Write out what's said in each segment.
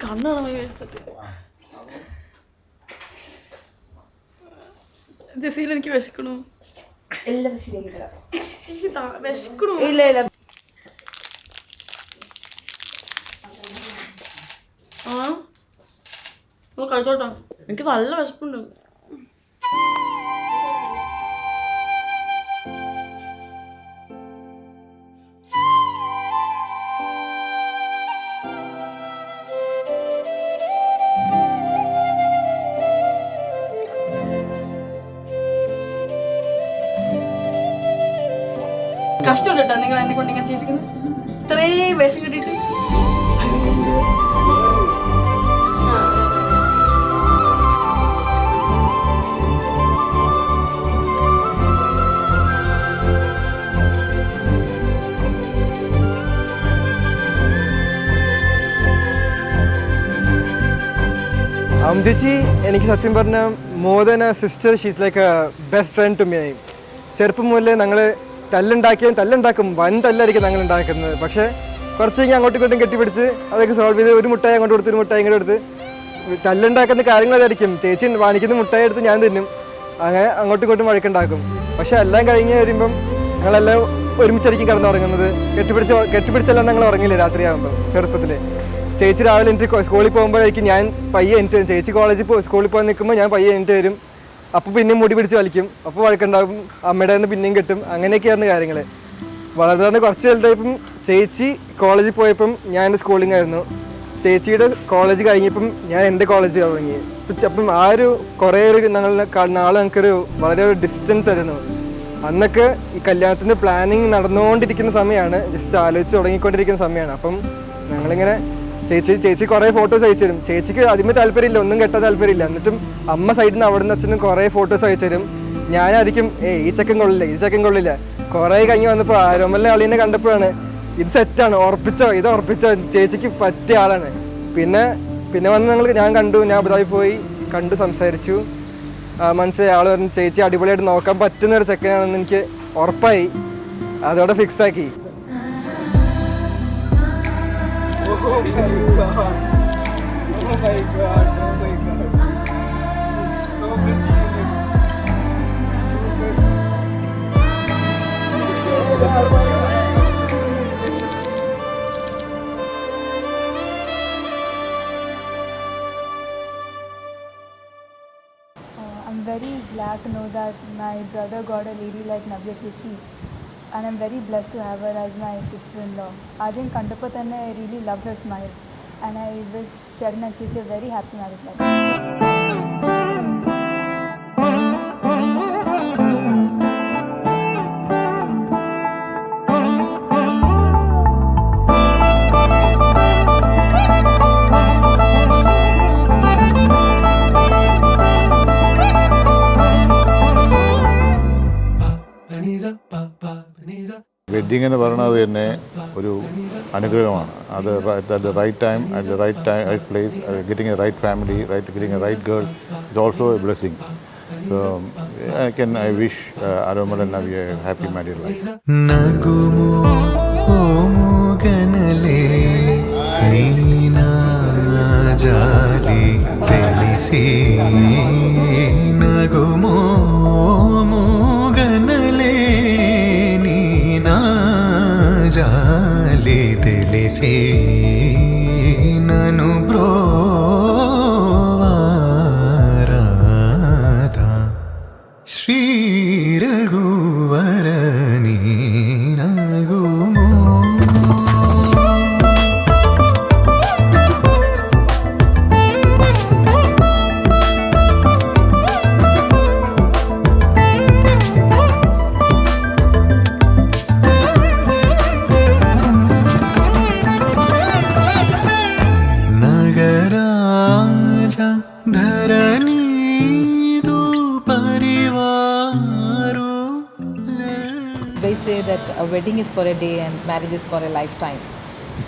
കണ്ണാണ് പോയി വെച്ചിട്ട്. ജസീൽ എനിക്ക് വിശക്കണു. എനിക്ക് വിശക്കണു. ഇല്ല ഇല്ല കഴിച്ചോട്ടോ, എനിക്ക് നല്ല വിശപ്പുണ്ട്. കഷ്ടമുണ്ട് കേട്ടോ നിങ്ങൾ എന്നെ കൊണ്ട് ഇങ്ങനെ ചെയ്യിപ്പിക്കുന്നത്. ഇത്രയും വിഷം കിട്ടിയിട്ട് ചേച്ചി എനിക്ക് സത്യം പറഞ്ഞാൽ more than a sister, she's like a best friend to me. ചെറുപ്പം മുതലേ ഞങ്ങൾ തല്ലുണ്ടാക്കും, വൻ തല്ലായിരിക്കും ഞങ്ങൾ ഉണ്ടാക്കുന്നത്. പക്ഷേ കുറച്ച് കഴിഞ്ഞ് അങ്ങോട്ടും ഇങ്ങോട്ടും കെട്ടിപ്പിടിച്ച് അതൊക്കെ സോൾവ് ചെയ്ത് ഒരു മുട്ടായി അങ്ങോട്ട് കൊടുത്ത് ഒരു മുട്ടായി ഇങ്ങോട്ട് കൊടുത്ത് തല്ലുണ്ടാക്കുന്ന കാര്യങ്ങളായിരിക്കും. ചേച്ചി വാങ്ങിക്കുന്ന മുട്ടായി എടുത്ത് ഞാൻ തിന്നും, അങ്ങനെ അങ്ങോട്ടും ഇങ്ങോട്ടും വഴക്കുണ്ടാക്കും. പക്ഷെ എല്ലാം കഴിഞ്ഞ് വരുമ്പം ഞങ്ങളെല്ലാം ഒരുമിച്ചായിരിക്കും കിടന്നുറങ്ങുന്നത്. കെട്ടിപ്പിടിച്ചെല്ലാം ഞങ്ങൾ ഉറങ്ങില്ല രാത്രിയാകുമ്പോൾ. ചെറുപ്പത്തിൽ ചേച്ചി രാവിലെ എനിക്ക് സ്കൂളിൽ പോകുമ്പോഴേക്കും ഞാൻ പയ്യെ എനിക്ക് വരും. ചേച്ചി സ്കൂളിൽ പോകാൻ നിൽക്കുമ്പോൾ ഞാൻ പയ്യെ എനിക്ക് വരും. അപ്പോൾ പിന്നെയും മുടി പിടിച്ച് വലിക്കും, അപ്പോൾ വഴക്കുണ്ടാകും, അമ്മയുടെ നിന്ന് പിന്നെയും കിട്ടും. അങ്ങനെയൊക്കെയായിരുന്നു കാര്യങ്ങൾ. വളരെ കുറച്ച് വലുതായപ്പം ചേച്ചി കോളേജിൽ പോയപ്പം ഞാൻ എൻ്റെ സ്കൂളിംഗ് ആയിരുന്നു. ചേച്ചിയുടെ കോളേജ് കഴിഞ്ഞപ്പം ഞാൻ എൻ്റെ കോളേജ് തുടങ്ങി. അപ്പം ആ ഒരു കുറേ ഒരു നാളെ ഞങ്ങൾക്കൊരു വളരെ ഒരു ഡിസ്റ്റൻസ് ആയിരുന്നു. അന്നൊക്കെ ഈ കല്യാണത്തിൻ്റെ പ്ലാനിങ് നടന്നുകൊണ്ടിരിക്കുന്ന സമയമാണ്, ജസ്റ്റ് ആലോചിച്ച് തുടങ്ങിക്കൊണ്ടിരിക്കുന്ന സമയമാണ്. അപ്പം ഞങ്ങളിങ്ങനെ ചേച്ചി കുറേ ഫോട്ടോസ് അയച്ചു തരും. ചേച്ചിക്ക് അതിന് താല്പര്യമില്ല, ഒന്നും കെട്ടാൻ താല്പര്യമില്ല. എന്നിട്ടും അമ്മ സൈഡിൽ നിന്ന് അവിടെ നിന്ന് അച്ഛനും കുറേ ഫോട്ടോസ് അയച്ചു തരും. ഞാനായിരിക്കും ഈ ചെക്കൻ കൊള്ളില്ല. കുറേ കഴിഞ്ഞ് വന്നപ്പോൾ ആരോമലിനെ അളീനെ കണ്ടപ്പോഴാണ് ഇത് സെറ്റാണ്, ഉറപ്പിച്ചോ ചേച്ചിക്ക് പറ്റിയ ആളാണ്. പിന്നെ വന്ന് ഞാൻ അബുദാബി പോയി കണ്ടു, സംസാരിച്ചു, മനസ്സിലായി. ആൾ പറഞ്ഞു ചേച്ചി അടിപൊളിയായിട്ട് നോക്കാൻ പറ്റുന്ന ഒരു ചെക്കനാണെന്ന് എനിക്ക് ഉറപ്പായി. അതോടെ ഫിക്സ് ആക്കി. Oh my God. Oh my God. Oh my God. So good. I'm very glad to know that my brother got a lady like Navya Chechi, and I'm very blessed to have her as my sister-in-law. Arjun Kandappa thanne, I really love her smile, and I wish Charan and Chechi a very happy married life. Wedding എന്ന് പറയുന്നത് തന്നെ ഒരു അനുഗ്രഹമാണ്. അത് at the right time, at the right place, getting a right family, getting a right girl is also a blessing. So I wish Aromal and Navya a happy married life. Nagumo omuganale neena jali telisi, nagumo omuganale neena jali telisi, nanu bro Shri Raghuvarani Nagumo. Nagaraja Dharani They say that a wedding is for a day and marriage is for a lifetime.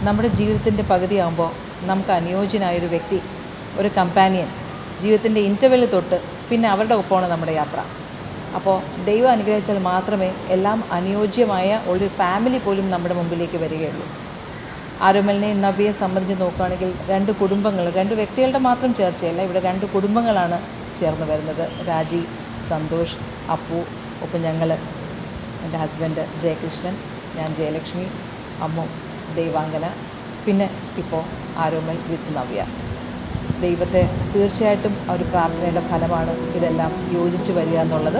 നമ്മുടെ ജീവിതത്തിൻ്റെ പകുതിയാകുമ്പോൾ നമുക്ക് അനുയോജ്യനായൊരു വ്യക്തി, ഒരു companion, ജീവിതത്തിൻ്റെ ഇൻ്റർവെല്ലിൽ തൊട്ട് പിന്നെ അവരുടെ ഒപ്പമാണ് നമ്മുടെ യാത്ര. അപ്പോൾ ദൈവം അനുഗ്രഹിച്ചാൽ മാത്രമേ എല്ലാം അനുയോജ്യമായ ഒരു ഫാമിലി പോലും നമ്മുടെ മുമ്പിലേക്ക് വരികയുള്ളൂ. ആരോമലിനെയും നവ്യയെ സംബന്ധിച്ച് നോക്കുകയാണെങ്കിൽ രണ്ട് കുടുംബങ്ങൾ, രണ്ട് വ്യക്തികളുടെ മാത്രം ചേർച്ചയല്ല, ഇവിടെ രണ്ട് കുടുംബങ്ങളാണ് ചേർന്ന് വരുന്നത്. രാജി, സന്തോഷ്, അപ്പു, ഒപ്പം ഞങ്ങൾ, എൻ്റെ ഹസ്ബൻഡ് ജയകൃഷ്ണൻ, ഞാൻ ജയലക്ഷ്മി, അമ്മു ദേവാംഗന, പിന്നെ ഇപ്പോൾ ആരോമൽ വിത്ത് നവ്യ. ദൈവത്തെ തീർച്ചയായിട്ടും ഒരു പ്രാർത്ഥനയുടെ ഫലമാണ് ഇതെല്ലാം യോജിച്ച് വരിക എന്നുള്ളത്.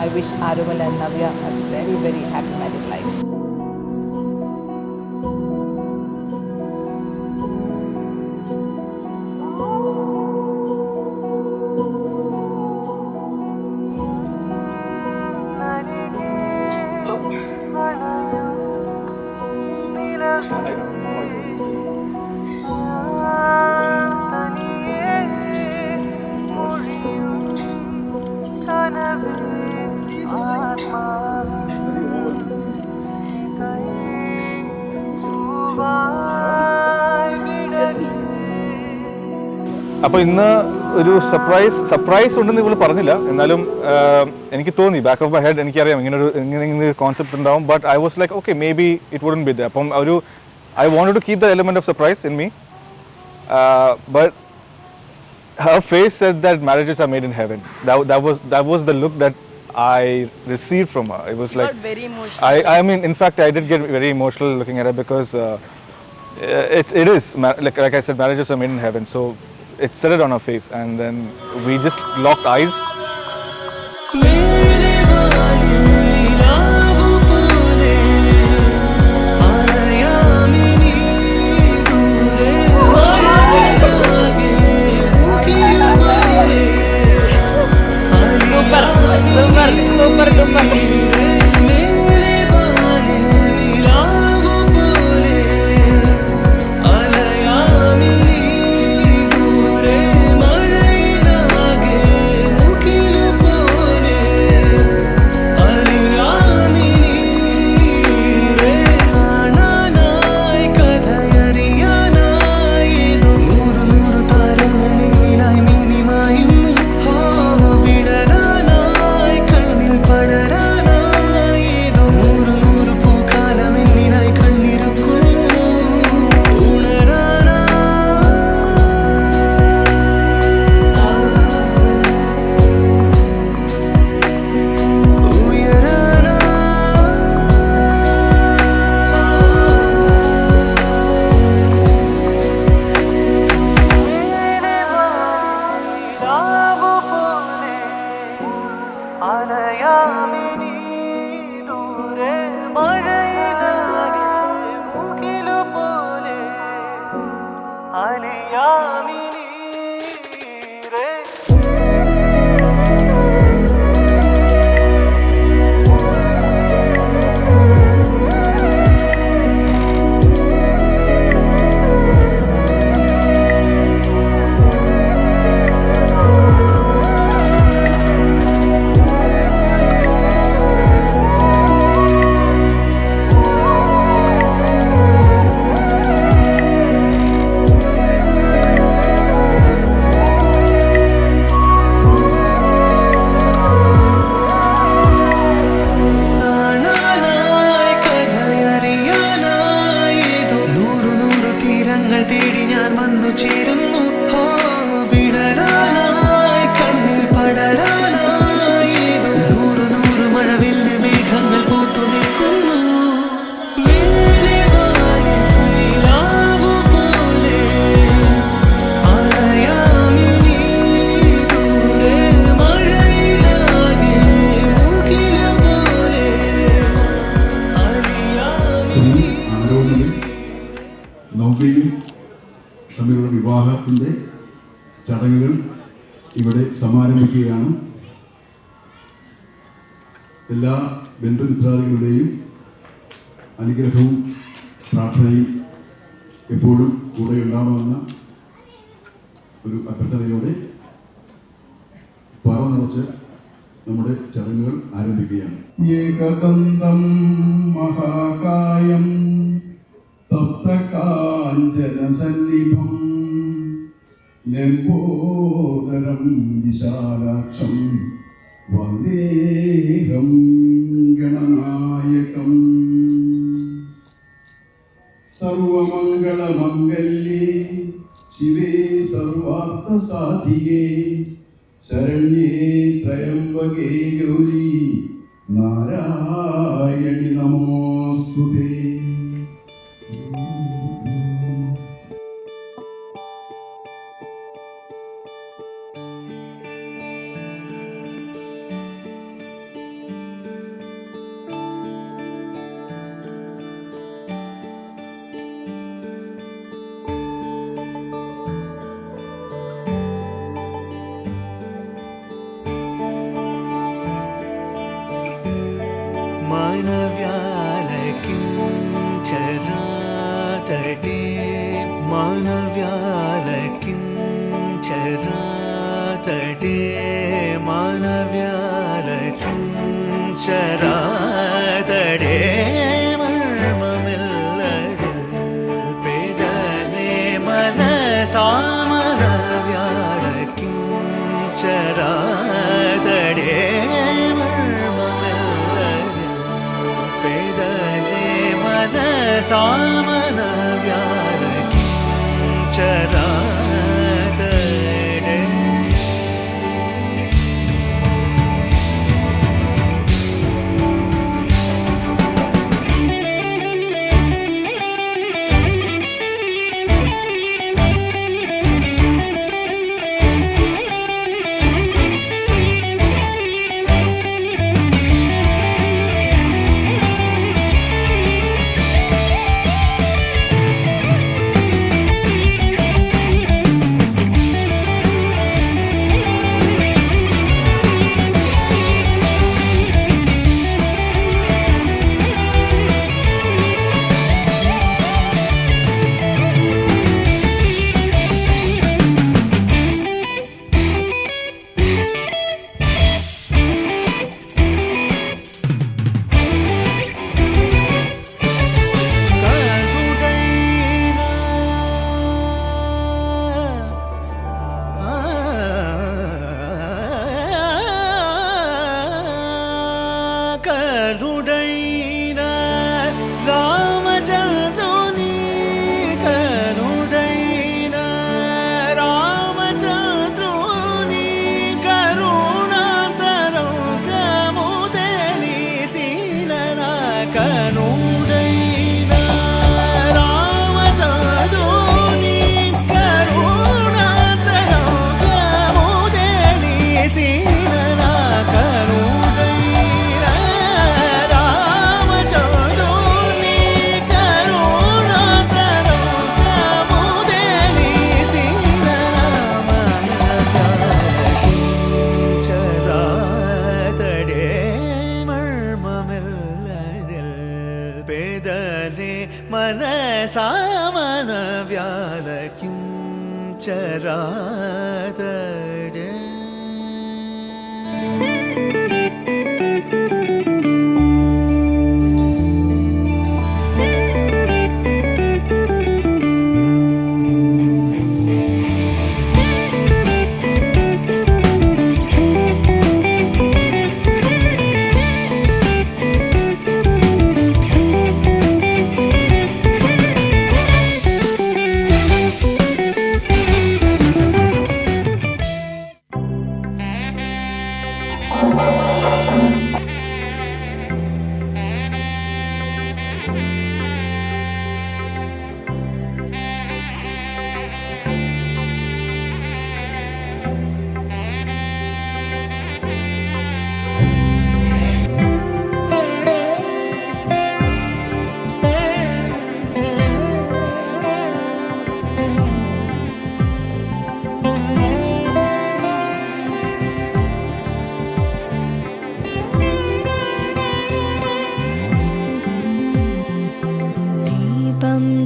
I wish Aromal and Navya A very very happy married life. അപ്പോൾ ഇന്ന് ഒരു സർപ്രൈസ് ഉണ്ടെന്ന് ഇവൾ പറഞ്ഞില്ല, എന്നാലും എനിക്ക് തോന്നി, ബാക്ക് ഓഫ് മൈ ഹെഡ് എനിക്കറിയാം ഇങ്ങനെ കോൺസെപ്റ്റ് ഉണ്ടാവും. But I was like okay, maybe it wouldn't be the. അപ്പം I wanted to keep the element of surprise in me. But her face said that marriages are made in heaven. That was the look that I received from her. It was like very emotional. I mean, in fact, I did get very emotional looking at her because it is like I said, marriages are made in heaven. So it said it on her face, and then we just locked eyes. നവ്യയും തമ്മിലുള്ള വിവാഹത്തിൻ്റെ ചടങ്ങുകൾ ഇവിടെ സമാരംഭിക്കുകയാണ്. എല്ലാ ബന്ധുമിത്രാദികളുടെയും അനുഗ്രഹവും പ്രാർത്ഥനയും എപ്പോഴും കൂടെ ഉണ്ടാവണമെന്ന ഒരു അഭ്യർത്ഥനയോടെ പറ നിറച്ച് നമ്മുടെ ചടങ്ങുകൾ ആരംഭിക്കുകയാണ്. ഏകദന്തം മഹാകായം തപ്തകാഞ്ചനസന്നിഭം ലംബോദരം വിശാലാക്ഷം വന്ദേഹം ഗണനായകം സർവമംഗള സർവമംഗല്യേ ശിവേ സർവാർത്ഥസാധികേ ശരണ്യേ ത്രയംബകേ ഗൗരി നാരായണി നമോസ്തുതേ. മാനവ്യാലകിം ചരാതടേ മാനവ്യാലകിം ചരാതടേ മാനവ്യാലകിം ചരാതടേ മർമ്മമില്ലതിൽ പേദനേ മനസാമനവ്യാലകിം ചരാതടേ സാമന വ്യാലകിം ചരാതടേ. కరుడైన రామచంద్రుని కరుడైన రామచంద్రుని కరుణాంతరంగము తెలిసిన కనుడైన రామచంద్రుని కరుణాంతరంగము తెలిసిన മനസാമന വ്യാലകിം ചരാതടേ.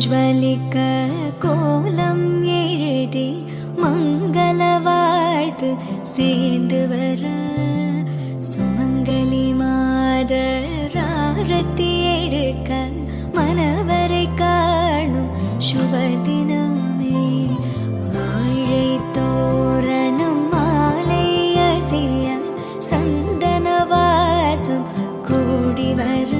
ജ്വലിക്ക കോലം എഴുതി മംഗള വാഴ്ത്ത് சேர்ந்து வர சுமங்கலி மாதராரத்தி எடுக்க மனவரை காணும் சுபதினமே வாழை தோரணம் மாலை அசைய சந்தன வாசம் கூடி வர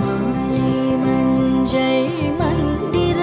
மாலை மஞ்சள் மந்திர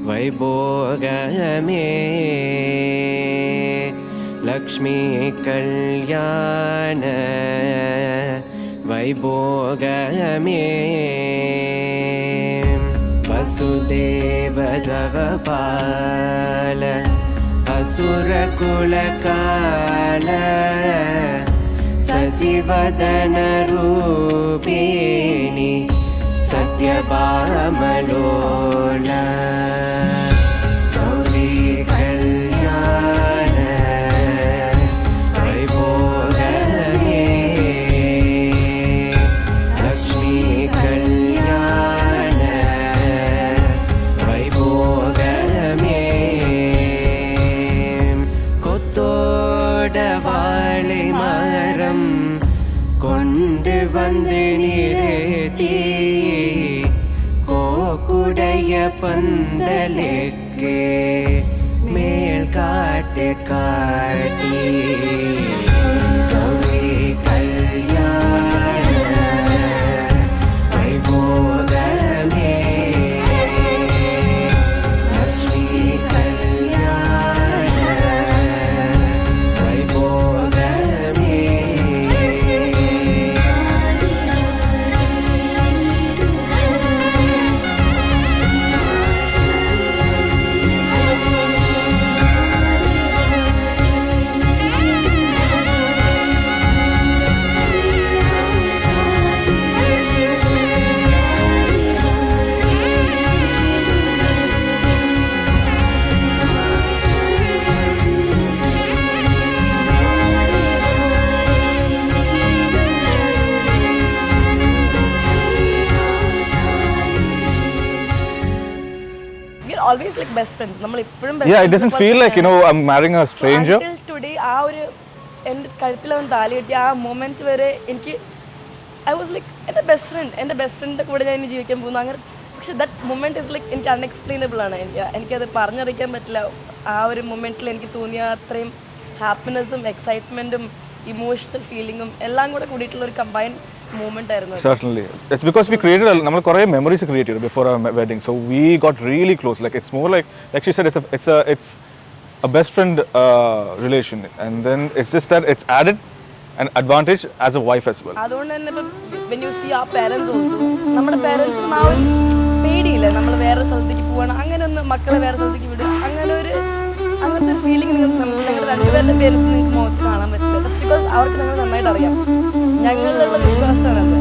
वैभोगमे लक्ष्मी कल्याण वैभोगमे वसुदेव जगपाल असुरकुलकाल शशिवदन रूपिणी सत्यभामलोला गौरी कल्याण वैभोगमे लक्ष्मी कल्याण वैभोगमे कोत्तोडवाळि मरम கொண்டு வந்து நிறுத்தி கோக்குடைய பந்தலுக்கு மேல் காட்டு காட்டி கௌரி கல்யாண வைபோகமே லக்ஷ்மி கல்யாண வைபோகமே always like best friends. നമ്മൾ ഇപ്പോഴും Yeah, it doesn't feel like, you know, I'm marrying a stranger. Until today ആ ഒരു എൻ്റെ കഴുത്തിലവൻ താലി കെട്ടിയ ആ മൊമെന്റ് വരെ എനിക്ക് ഐ വാസ് ലൈക്ക് എൻ്റെ ബെസ്റ്റ് ഫ്രണ്ടിൻ്റെ കൂടെ ഞാൻ ഇനി ജീവിക്കാൻ പോകുന്നു അങ്ങനെ. പക്ഷെ ദാറ്റ് മൊമെന്റ് ഇസ് ലൈക്ക് എനിക്ക് അൺഎക്സ്പ്ലെയിനബിൾ ആണ്. എനിക്കത് പറഞ്ഞറിയിക്കാൻ പറ്റില്ല. ആ ഒരു മൊമെന്റിൽ എനിക്ക് തോന്നിയ അത്രയും ഹാപ്പിനെസ്സും എക്സൈറ്റ്മെന്റും ഇമോഷണൽ ഫീലിംഗും എല്ലാം കൂടെ കൂടിയിട്ടുള്ള ഒരു കമ്പൈൻഡ് moment ആയിരുന്നു. Certainly. It's because we created നമ്മൾ കുറേ memories created before our wedding. So we got really close. Like it's more like she said, it's a best friend relation. And then it's just that it's added an advantage as a wife as well. അതുകൊണ്ട് തന്നെ ഇപ്പം when you see our parents also, നമ്മുടെ പേരൻസിനും ആ ഒരു പേടിയില്ല നമ്മൾ വേറെ സ്ഥലത്തേക്ക് പോകണം അങ്ങനെ ഒന്ന് മക്കളെ വേറെ സ്ഥലത്തേക്ക് വിടുക അങ്ങനത്തെ ഒരു ഫീലിംഗ് നിങ്ങൾ രണ്ടുപേരുടെ പേരൻസ് നിങ്ങൾക്ക് മുഖത്ത് കാണാൻ പറ്റില്ല. ബിക്കോസ് അവർക്ക് ഞങ്ങൾ നന്നായിട്ട് അറിയാം. ഞങ്ങളിലുള്ള വിശ്വാസമാണത്.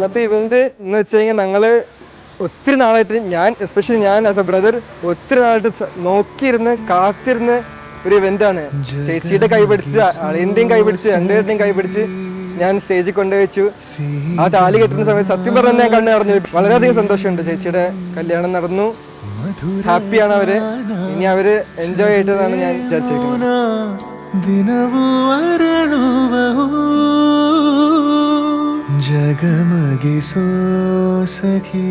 ഇന്നത്തെ ഇവന്റ് എന്ന് വെച്ച് കഴിഞ്ഞാൽ ഞങ്ങൾ ഒത്തിരി നാളായിട്ട് എസ്പെഷ്യലി ഞാൻ ആസ് എ ബ്രദർ ഒത്തിരി നാളായിട്ട് നോക്കിയിരുന്ന് കാത്തിരുന്ന് ഒരു ഇവന്റാണ്. ചേച്ചിയുടെ കൈപിടിച്ച് അളിയൻ്റെയും കൈപിടിച്ച് രണ്ടുപേരുടെയും കൈപിടിച്ച് ഞാൻ സ്റ്റേജിൽ കൊണ്ടുവച്ചു. ആ താലി കെട്ടുന്ന സമയത്ത് സത്യം പറഞ്ഞാൽ ഞാൻ കണ്ണു നിറഞ്ഞു. വളരെയധികം സന്തോഷമുണ്ട്. ചേച്ചിയുടെ കല്യാണം നടന്നു, ഹാപ്പിയാണ് അവര്. ഇനി അവര് എൻജോയ് ചെയ്തതാണ് ഞാൻ വിചാരിച്ചിരിക്കുന്നത്. ജഗമഗിസോ സഖി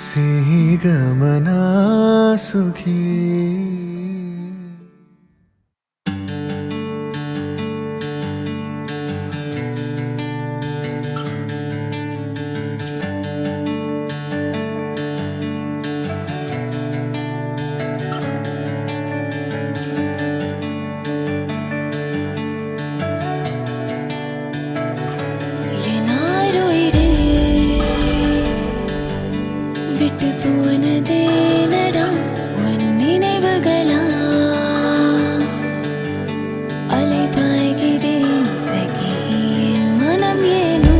സിഹി ഗമനാ സുഖി. விட்டு போனதே நடா உன் நினைவுகளா அலை பாய்கிறேன் சகி என் மனம் ஏனோ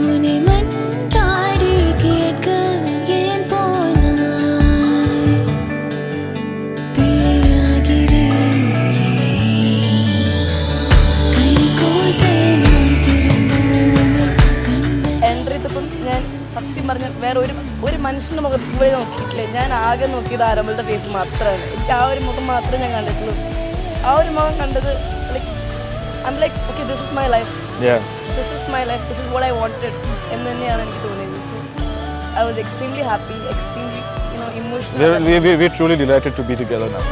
உன்னை மன்றாடி கேட்க ஏன் போனாய் பிழையாகிறேன் கை கோர்த்தே நாம் திரும்புமே கண்கள் എൻട്രി ചെയ്തപ്പം ഞാൻ സത്യം പറഞ്ഞ വേറെ ഒരു മനുഷ്യൻ്റെ മുഖത്ത് പോയി നോക്കിയിട്ടില്ല. ഞാൻ ആകെ നോക്കിയത് ആരമ്പളുടെ ഫേസ് മാത്രമാണ്. എനിക്ക് ആ ഒരു മുഖം മാത്രമേ ഞാൻ കണ്ടിട്ടുള്ളൂ. ആ ഒരു മുഖം കണ്ടത് like okay this is my life, this is my life, this is what I wanted എന്ന് തന്നെയാണ് എനിക്ക് തോന്നിയത്. I was extremely happy, extremely emotional. We're truly delighted to be together now.